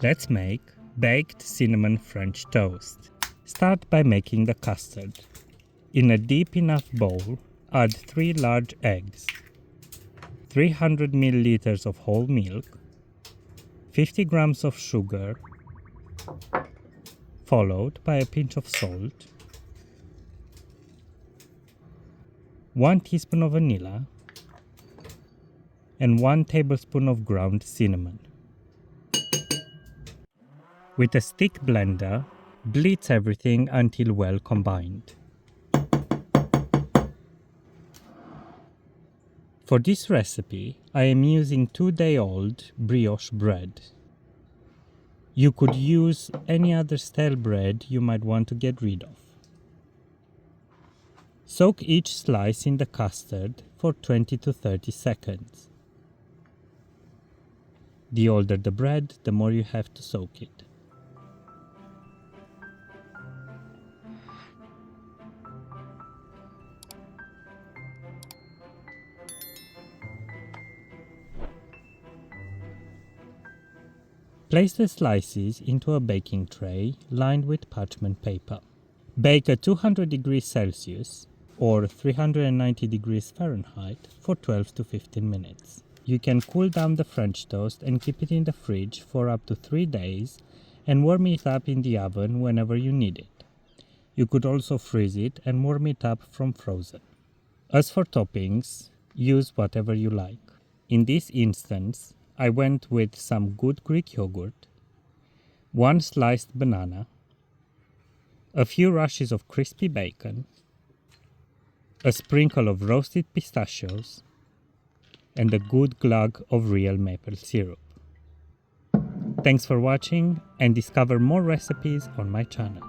Let's make baked cinnamon French toast. Start by making the custard. In a deep enough bowl, add 3 large eggs, 300 milliliters of whole milk, 50 grams of sugar, followed by a pinch of salt, 1 teaspoon of vanilla, and 1 tablespoon of ground cinnamon. With a stick blender, blitz everything until well combined. For this recipe, I am using 2-day-old brioche bread. You could use any other stale bread you might want to get rid of. Soak each slice in the custard for 20 to 30 seconds. The older the bread, the more you have to soak it. Place the slices into a baking tray lined with parchment paper. Bake at 200 degrees Celsius or 390 degrees Fahrenheit for 12 to 15 minutes. You can cool down the French toast and keep it in the fridge for up to 3 days and warm it up in the oven whenever you need it. You could also freeze it and warm it up from frozen. As for toppings, use whatever you like. In this instance, I went with some good Greek yogurt, 1 sliced banana, a few rushes of crispy bacon, a sprinkle of roasted pistachios, and a good glug of real maple syrup. Thanks for watching, and discover more recipes on my channel.